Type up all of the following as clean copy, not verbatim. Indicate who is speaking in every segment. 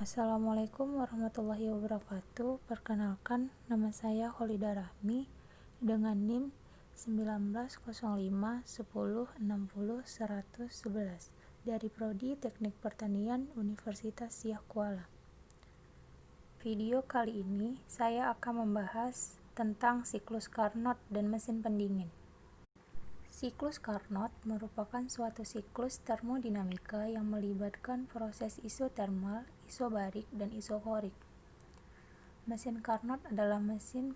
Speaker 1: Assalamualaikum warahmatullahi wabarakatuh. Perkenalkan, nama saya Kholida Rahmi dengan NIM 1905106011 dari Prodi Teknik Pertanian Universitas Siak Kuala. Video kali ini saya akan membahas tentang siklus Carnot dan mesin pendingin. Siklus Carnot merupakan suatu siklus termodinamika yang melibatkan proses isotermal, isobarik, dan isokorik. Mesin Carnot adalah mesin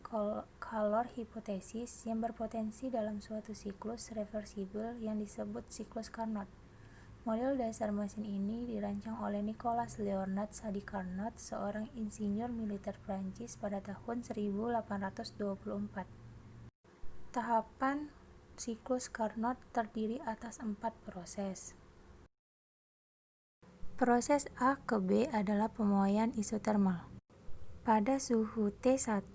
Speaker 1: kalor hipotesis yang berpotensi dalam suatu siklus reversibel yang disebut siklus Carnot. Model dasar mesin ini dirancang oleh Nicolas Léonard Sadi Carnot, seorang insinyur militer Prancis pada tahun 1824. Tahapan siklus Carnot terdiri atas 4 proses. Proses A ke B adalah pemuaian isotermal. Pada suhu T1,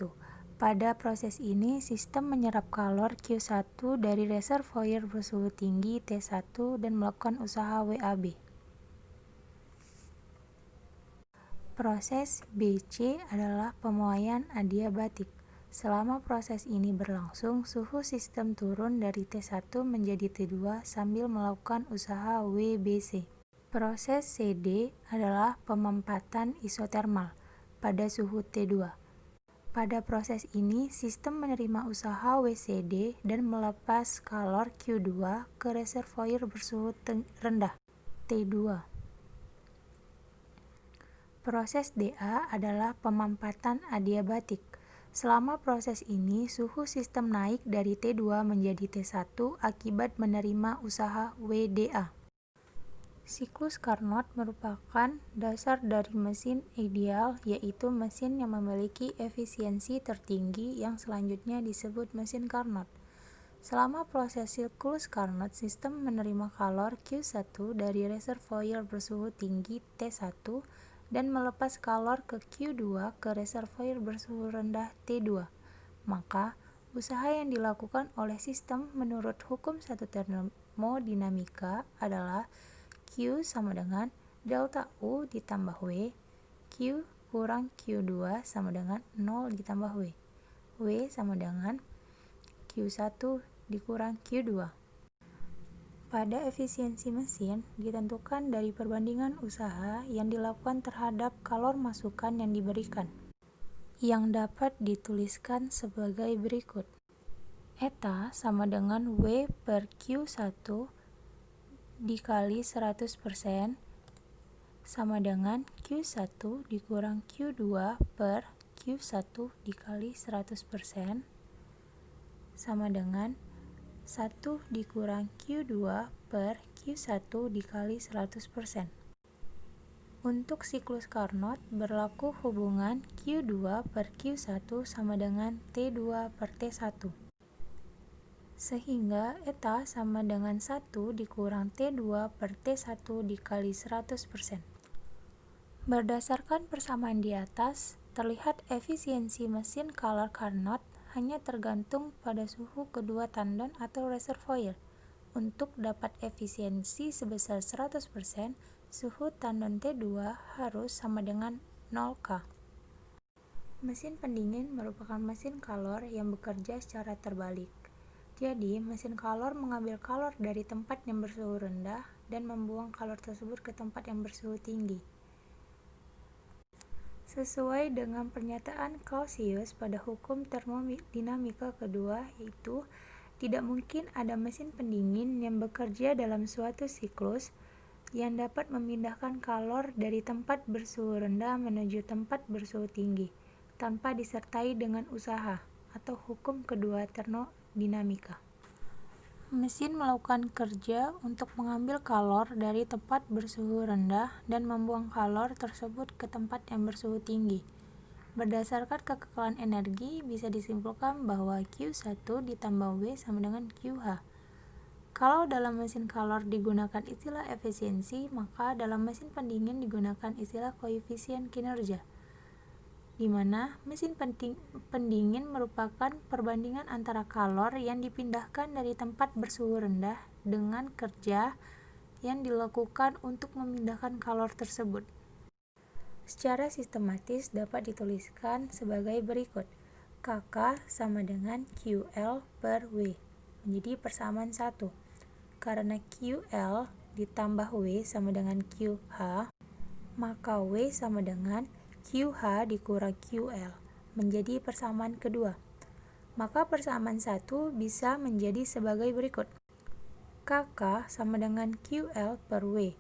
Speaker 1: pada proses ini sistem menyerap kalor Q1 dari reservoir bersuhu tinggi T1 dan melakukan usaha WAB. Proses BC adalah pemuaian adiabatik. Selama proses ini berlangsung, suhu sistem turun dari T1 menjadi T2 sambil melakukan usaha WBC. Proses CD adalah pemempatan isotermal pada suhu T2. Pada proses ini, sistem menerima usaha WCD dan melepas kalor Q2 ke reservoir bersuhu rendah T2. Proses DA adalah pemempatan adiabatik. Selama proses ini, suhu sistem naik dari T2 menjadi T1 akibat menerima usaha WDA. Siklus Carnot merupakan dasar dari mesin ideal, yaitu mesin yang memiliki efisiensi tertinggi yang selanjutnya disebut mesin Carnot. Selama proses siklus Carnot, sistem menerima kalor Q1 dari reservoir bersuhu tinggi T1 dan melepas kalor ke Q2 ke reservoir bersuhu rendah T2. Maka, usaha yang dilakukan oleh sistem menurut hukum satu termodinamika adalah Q sama dengan delta U ditambah W, Q kurang Q2 sama dengan 0 ditambah W. W sama dengan Q1 dikurang Q2. Pada efisiensi mesin ditentukan dari perbandingan usaha yang dilakukan terhadap kalor masukan yang diberikan, yang dapat dituliskan sebagai berikut. Eta sama dengan W per Q1 dikali 100% sama dengan Q1 dikurang Q2 per Q1 dikali 100% sama dengan 1 dikurang Q2 per Q1 dikali 100%. Untuk siklus Carnot berlaku hubungan Q2 per Q1 sama dengan T2 per T1. Sehingga eta sama dengan 1 dikurang T2 per T1 dikali 100%. Berdasarkan persamaan di atas, terlihat efisiensi mesin kalor Carnot hanya tergantung pada suhu kedua tandon atau reservoir. Untuk dapat efisiensi sebesar 100%, suhu tandon T2 harus sama dengan 0 K. Mesin pendingin merupakan mesin kalor yang bekerja secara terbalik. Jadi, mesin kalor mengambil kalor dari tempat yang bersuhu rendah dan membuang kalor tersebut ke tempat yang bersuhu tinggi. Sesuai dengan pernyataan Clausius pada hukum termodinamika kedua, yaitu tidak mungkin ada mesin pendingin yang bekerja dalam suatu siklus yang dapat memindahkan kalor dari tempat bersuhu rendah menuju tempat bersuhu tinggi tanpa disertai dengan usaha, atau hukum kedua termodinamika. Mesin melakukan kerja untuk mengambil kalor dari tempat bersuhu rendah dan membuang kalor tersebut ke tempat yang bersuhu tinggi. Berdasarkan kekekalan energi, bisa disimpulkan bahwa Q1 ditambah W sama dengan QH. Kalau dalam mesin kalor digunakan istilah efisiensi, maka dalam mesin pendingin digunakan istilah koefisien kinerja, di mana mesin pendingin merupakan perbandingan antara kalor yang dipindahkan dari tempat bersuhu rendah dengan kerja yang dilakukan untuk memindahkan kalor tersebut. Secara sistematis dapat dituliskan sebagai berikut. KK sama dengan QL per W, menjadi persamaan 1. Karena QL ditambah W sama dengan QH, maka W sama dengan QH dikurang QL, menjadi persamaan kedua. Maka persamaan 1 bisa menjadi sebagai berikut. KK sama dengan QL per W.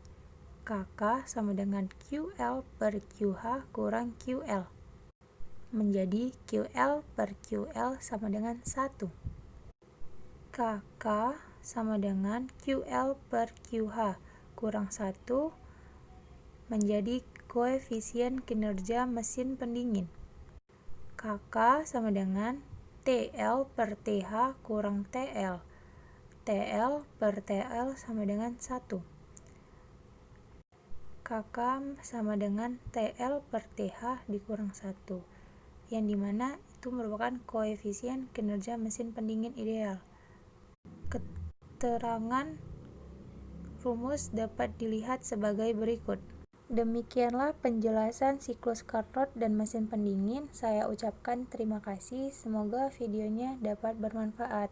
Speaker 1: KK sama dengan QL per QH kurang QL, menjadi QL per QL sama dengan 1. KK sama dengan QL per QH kurang 1 menjadi koefisien kinerja mesin pendingin. KK sama dengan TL per TH kurang TL. TL per TL sama dengan 1. KK sama dengan TL per TH dikurang 1, yang dimana itu merupakan koefisien kinerja mesin pendingin ideal. Keterangan rumus dapat dilihat sebagai berikut. Demikianlah penjelasan siklus Carnot dan mesin pendingin. Saya ucapkan terima kasih. Semoga videonya dapat bermanfaat.